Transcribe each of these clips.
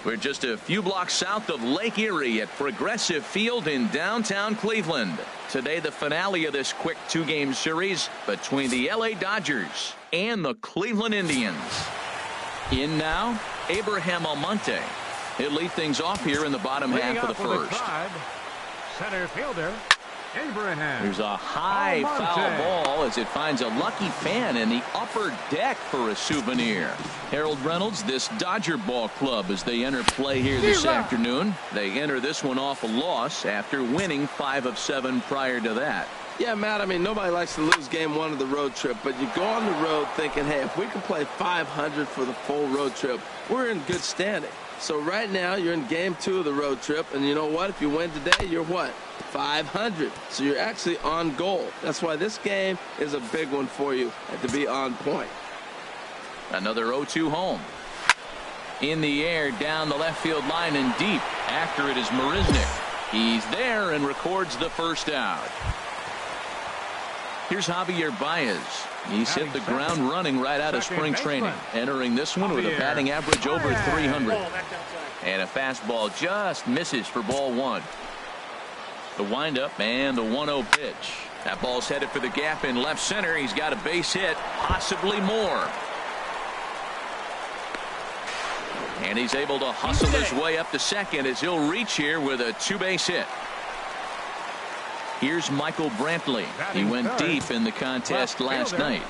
We're just a few blocks south of Lake Erie at Progressive Field in downtown Cleveland. Today, the finale of this quick two-game series between the LA Dodgers and the Cleveland Indians. In now, Abraham Almonte. He'll lead things off here in the bottom half of the first. Center fielder Abraham. There's a high foul ball as it finds a lucky fan in the upper deck for a souvenir. Harold Reynolds, this Dodger ball club as they enter play here this afternoon. They enter this one off a loss after winning 5 of 7 prior to that. Yeah, Matt, I mean, nobody likes to lose game 1 of the road trip, but you go on the road thinking, hey, if we can play 500 for the full road trip, we're in good standing. So right now, you're in game 2 of the road trip, and you know what? If you win today, you're what? 500. So you're actually on goal. That's why this game is a big one for you and to be on point. Another 0-2 home. In the air, down the left field line and deep. After it is Marisnick. He's there and records the first out. Here's Javier Baez. He's hit the ground running right out of spring training. Entering this one with a batting average over 300. And a fastball just misses for ball 1. The windup and the 1-0 pitch. That ball's headed for the gap in left center. He's got a base hit, possibly more. And he's able to hustle his way up to second as he'll reach here with a 2-base hit. Here's Michael Brantley. He went deep in the contest last night.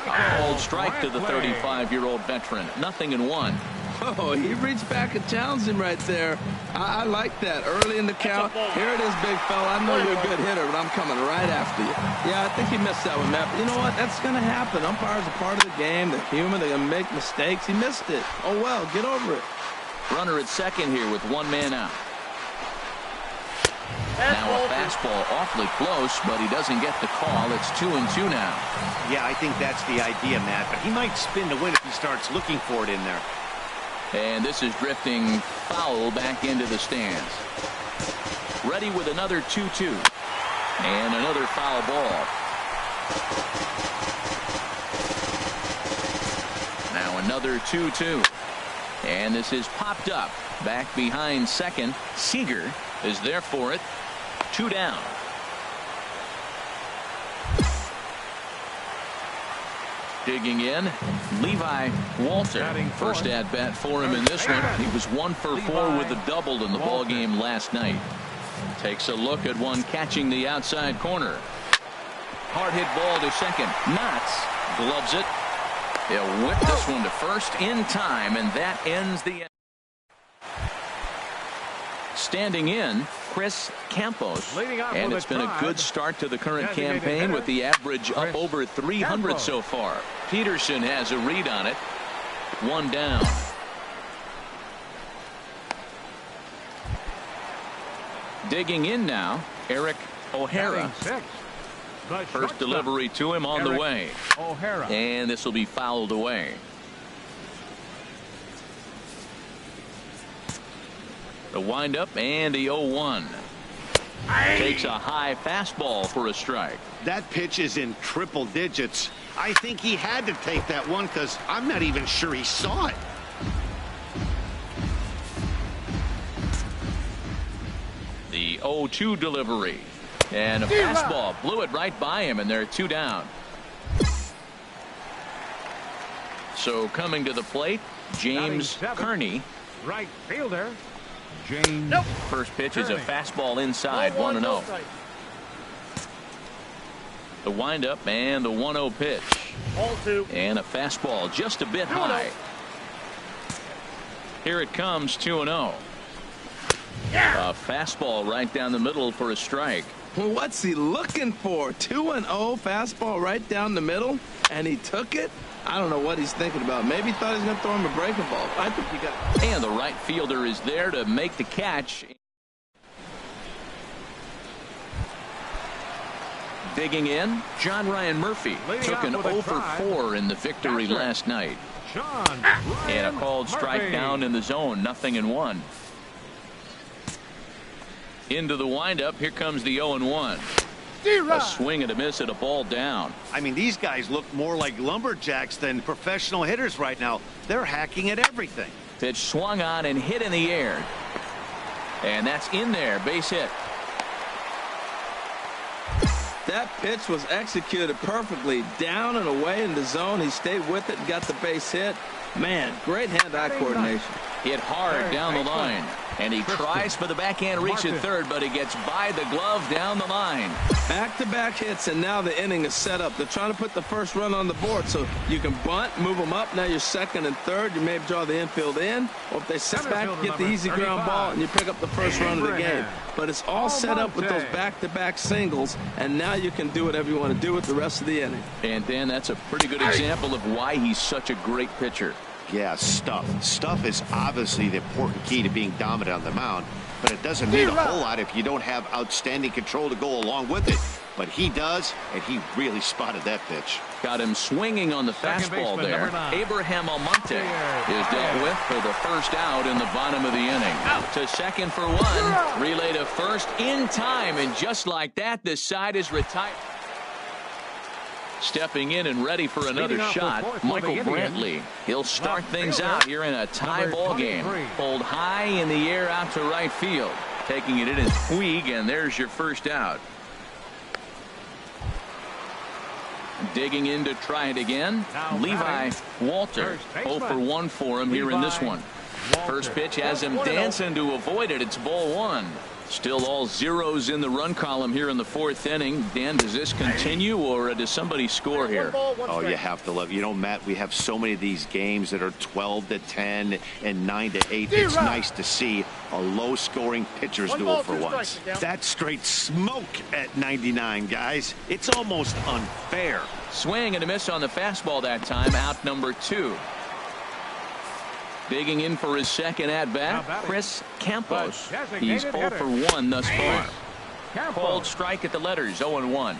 A bold strike to the 35-year-old veteran. 0-1. Oh, he reached back and challenged him right there. I like that. Early in the count. Here it is, big fella. I know you're a good hitter, but I'm coming right after you. Yeah, I think he missed that one, Matt. But you know what? That's going to happen. Umpires are part of the game. They're human. They're going to make mistakes. He missed it. Oh, well, get over it. Runner at second here with 1 man out. Now a fastball awfully close, but he doesn't get the call. It's 2-2 now. Yeah, I think that's the idea, Matt. But he might spin to win if he starts looking for it in there. And this is drifting foul back into the stands. Ready with another 2-2. And another foul ball. Now another 2-2. And this is popped up. Back behind second. Seager is there for it. 2 down. Digging in, Levi Walter. First at bat for him in this one. He was 1 for 4 with a double in the ball game last night. Takes a look at one catching the outside corner. Hard hit ball to second. Knotts gloves it. He'll whip this one to first in time, and that ends the. Standing in, Chris Campos, and it's been a good start to the current campaign with the average up over 300 so far. Peterson has a read on it. 1 down. Digging in now, Eric O'Hara. First delivery to him on the way. And this will be fouled away. The windup and the 0-1. Takes a high fastball for a strike. That pitch is in triple digits. I think he had to take that one because I'm not even sure he saw it. The 0-2 delivery. And a fastball blew it right by him, and they're 2 down. So coming to the plate, James Kearney. Right fielder. First pitch is a fastball inside. 1-0. The windup and the 1-0 pitch. And a fastball just a bit high. Here it comes. 2-0. A fastball right down the middle for a strike. What's he looking for? 2-0 fastball right down the middle, and he took it. I don't know what he's thinking about. Maybe he thought he was going to throw him a breaking ball. I think he got it. And the right fielder is there to make the catch. Digging in, John Ryan Murphy took an 0 for 4 in the victory last night. And a called strike down in the zone, 0-1. Into the windup, here comes the 0-1. A swing and a miss at a ball down. I mean, these guys look more like lumberjacks than professional hitters right now. They're hacking at everything. Pitch swung on and hit in the air. And that's in there, base hit. That pitch was executed perfectly. Down and away in the zone. He stayed with it and got the base hit. Man, great hand-eye coordination. Hit hard down the line. And he tries for the backhand reach at third, but he gets by the glove down the line. Back-to-back hits, and now the inning is set up. They're trying to put the first run on the board, so you can bunt, move them up. Now you're second and third. You may draw the infield in, or if they sit back, you get the easy ground ball, and you pick up the first run of the game. But it's all set up with those back-to-back singles, and now you can do whatever you want to do with the rest of the inning. And Dan, that's a pretty good example of why he's such a great pitcher. Yeah, stuff. Stuff is obviously the important key to being dominant on the mound, but it doesn't mean a whole lot if you don't have outstanding control to go along with it. But he does, and he really spotted that pitch. Got him swinging on the fastball there. Abraham Almonte is dealt with for the first out in the bottom of the inning. To second for one. Relay to first in time, and just like that, the side is retired. Stepping in and ready for another shot, Michael Brantley. He'll start things out here in a tie ball game. Pulled high in the air out to right field. Taking it in as Puig, and there's your first out. Digging in to try it again, Levi Walter. 0 for 1 for him here in this one. First pitch has him dancing to avoid it. It's ball one. Still all zeros in the run column here in the fourth inning. Dan, does this continue, or does somebody score here? Oh, you have to love. You know, Matt, we have so many of these games that are 12-10 and 9-8. It's nice to see a low-scoring pitcher's duel for once. That's straight smoke at 99, guys. It's almost unfair. Swing and a miss on the fastball that time. Out number 2. Digging in for his second at-bat, Chris Campos. He's 0 for 1 thus far. Called strike at the letters, 0-1.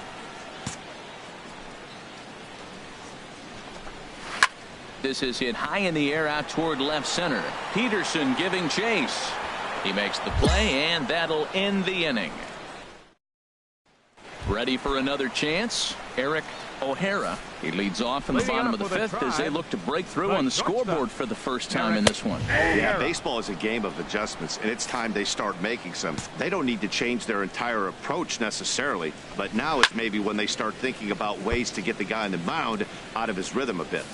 This is hit high in the air out toward left center. Peterson giving chase. He makes the play, and that'll end the inning. Ready for another chance, Eric O'Hara. He leads off in the bottom of the fifth as they look to break through on the scoreboard for the first time in this one. Yeah, baseball is a game of adjustments, and it's time they start making some. They don't need to change their entire approach necessarily, but now is maybe when they start thinking about ways to get the guy on the mound out of his rhythm a bit.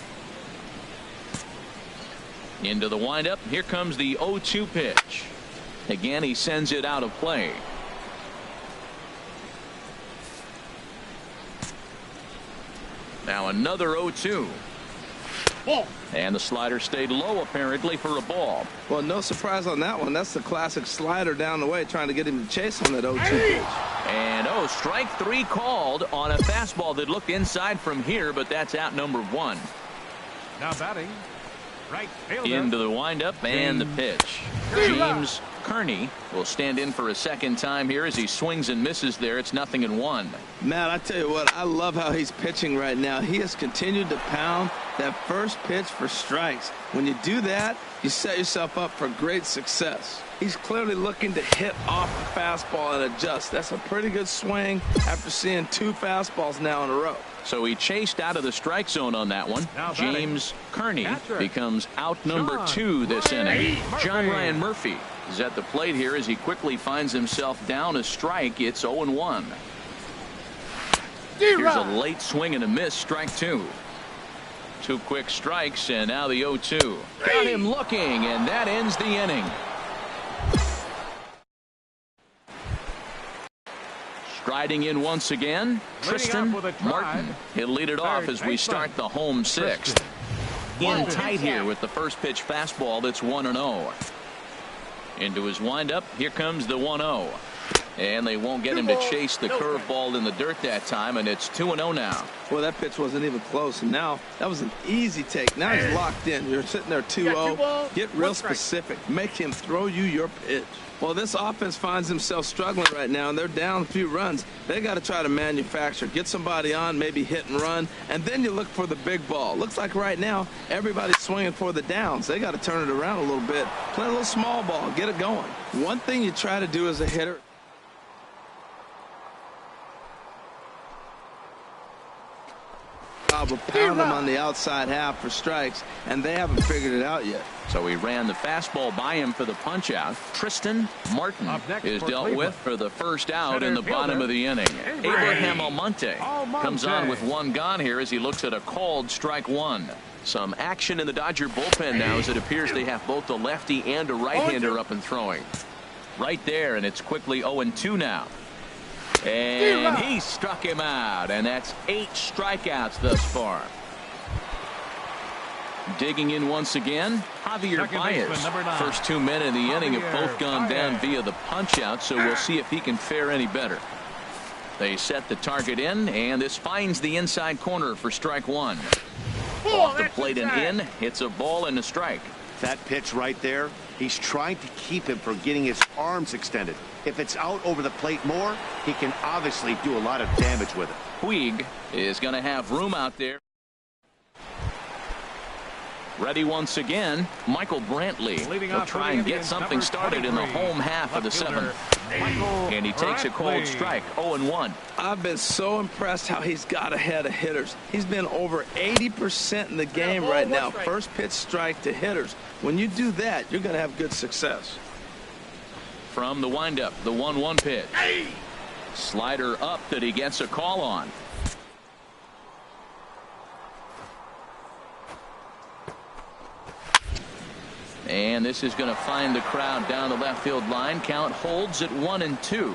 Into the windup. Here comes the 0-2 pitch. Again, he sends it out of play. Now another 0-2. And the slider stayed low apparently for a ball. Well, no surprise on that one. That's the classic slider down the way, trying to get him to chase on that 0-2 pitch. And strike 3 called on a fastball that looked inside from here, but that's out number 1. Now batting, right fielder. Into the windup and the pitch. James Kearney will stand in for a second time here as he swings and misses there. It's 0-1. Matt, I tell you what, I love how he's pitching right now. He has continued to pound that first pitch for strikes. When you do that, you set yourself up for great success. He's clearly looking to hit off the fastball and adjust. That's a pretty good swing after seeing 2 fastballs now in a row. So he chased out of the strike zone on that one. James Kearney becomes out number 2 this inning. John Ryan Murphy is at the plate here as he quickly finds himself down a strike. It's 0-1. Here's a late swing and a miss, strike 2. 2 quick strikes, and now the 0-2. Got him looking, and that ends the inning. Striding in once again, Tristan Martin. He'll lead it off as we start the home 6th. In tight here with the first pitch fastball that's 1-0. Into his windup, here comes the 1-0. And they won't get him to chase the curveball in the dirt that time, and it's 2-0 now. Well, that pitch wasn't even close, and now that was an easy take. Now he's locked in. You're sitting there 2-0. Get real specific. Make him throw you your pitch. Well, this offense finds themselves struggling right now, and they're down a few runs. They got to try to manufacture, get somebody on, maybe hit and run, and then you look for the big ball. Looks like right now everybody's swinging for the downs. They got to turn it around a little bit, play a little small ball, get it going. One thing you try to do as a hitter, will pound them on the outside half for strikes, and they haven't figured it out yet. So he ran the fastball by him for the punch out. Tristan Martin is dealt with for the first out in the bottom of the inning. Abraham Almonte comes on with one gone here as he looks at a called strike one. Some action in the Dodger bullpen now as it appears they have both a lefty and a right-hander up and throwing. Right there, and it's quickly 0-2 now. And he struck him out, and that's 8 strikeouts thus far. Digging in once again, Javier Baez. First 2 men in the inning have both gone down via the punch out, so we'll see if he can fare any better. They set the target in, and this finds the inside corner for strike one. Off the plate and in, it's a ball and a strike. That pitch right there, he's trying to keep him from getting his arms extended. If it's out over the plate more, he can obviously do a lot of damage with it. Puig is going to have room out there. Ready once again, Michael Brantley. He'll try and get something started in the home half of the 7th. And he takes a cold strike, 0-1. I've been so impressed how he's got ahead of hitters. He's been over 80% in the game right now. First pitch strike to hitters. When you do that, you're going to have good success. From the windup, the 1-1 pitch. Slider up that he gets a call on. And this is going to find the crowd down the left field line. Count holds at 1-2.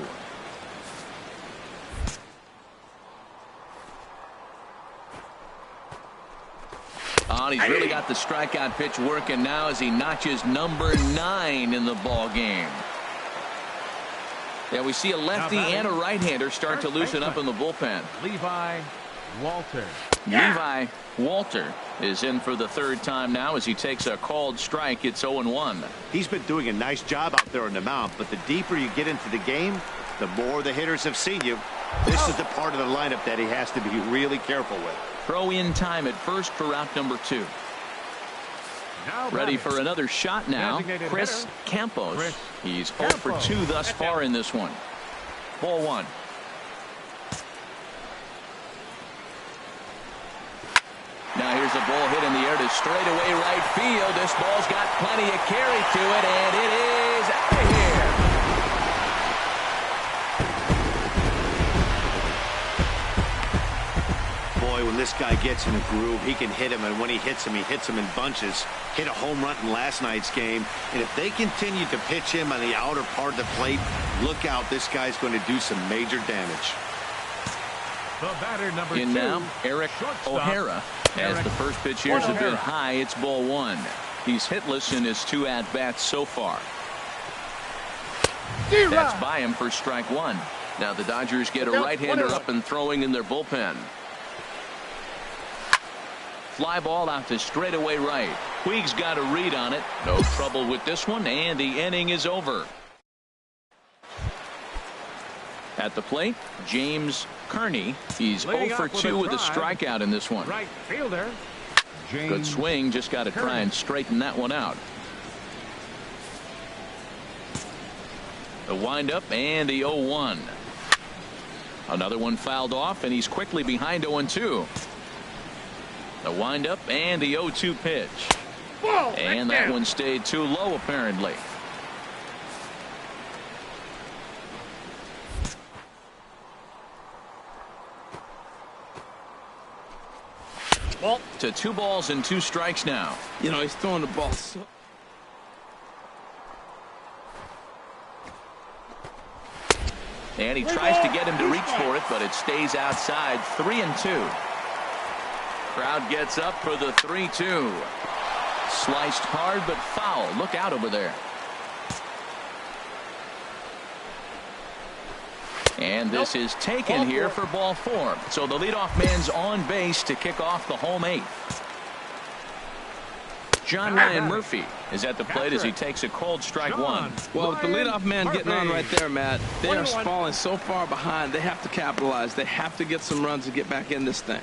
Oh, he's really got the strikeout pitch working now as he notches number 9 in the ball game. Yeah, we see a lefty and a right-hander start to loosen up in the bullpen. Levi Walter is in for the 3rd time now as he takes a called strike. It's 0-1. He's been doing a nice job out there on the mound, but the deeper you get into the game, the more the hitters have seen you. This is the part of the lineup that he has to be really careful with. Throw in time at first for route number 2. Ready for another shot now. Chris Campos. He's 0 for 2 thus far in this one. Ball 1. Now here's a ball hit in the air to straightaway right field. This ball's got plenty of carry to it, and it is out of here. Boy, when this guy gets in a groove, he can hit him, and when he hits him in bunches. Hit a home run in last night's game, and if they continue to pitch him on the outer part of the plate, look out, this guy's going to do some major damage. The batter, number 2. In now, Eric O'Hara. As the first pitch here's a bit high, it's ball 1. He's hitless in his 2 at-bats so far. That's by him for strike 1. Now the Dodgers get a right-hander up and throwing in their bullpen. Fly ball out to straightaway right. Puig's got a read on it. No trouble with this one, and the inning is over. At the plate, James Kearney. He's 0 for 2 with a strikeout in this one. Right fielder. Good swing, just got to try and straighten that one out. The windup and the 0-1. Another one fouled off, and he's quickly behind 0-2. The windup and the 0-2 pitch. And that one stayed too low, apparently. To 2 balls and 2 strikes now. You know, he's throwing the ball so. And he tries to get him to reach for it, but it stays outside. 3-2. Crowd gets up for the 3-2. Sliced hard but foul. Look out over there. And this is taken here for ball 4. So the leadoff man's on base to kick off the home 8th. John Ryan Murphy is at the plate as he takes a called strike 1. Well, with the leadoff man getting on right there, Matt, they are falling so far behind. They have to capitalize. They have to get some runs to get back in this thing.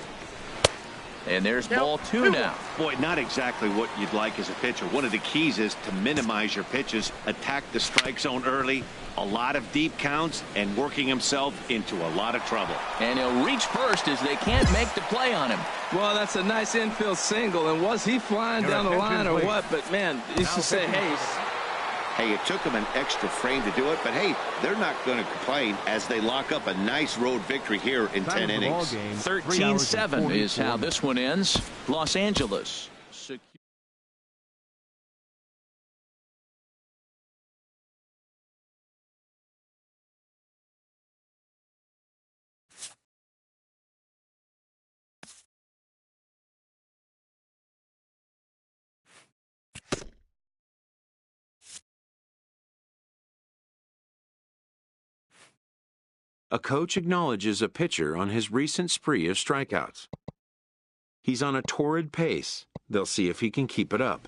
And there's ball 2 now. Boy, not exactly what you'd like as a pitcher. One of the keys is to minimize your pitches, attack the strike zone early, a lot of deep counts, and working himself into a lot of trouble. And he'll reach first as they can't make the play on him. Well, that's a nice infield single. And was he flying down the line or what? But, man, he used to say, hey, it took them an extra frame to do it, but hey, they're not going to complain as they lock up a nice road victory here in 10 innings. 13-7 is how this one ends. Los Angeles. A coach acknowledges a pitcher on his recent spree of strikeouts. He's on a torrid pace. They'll see if he can keep it up.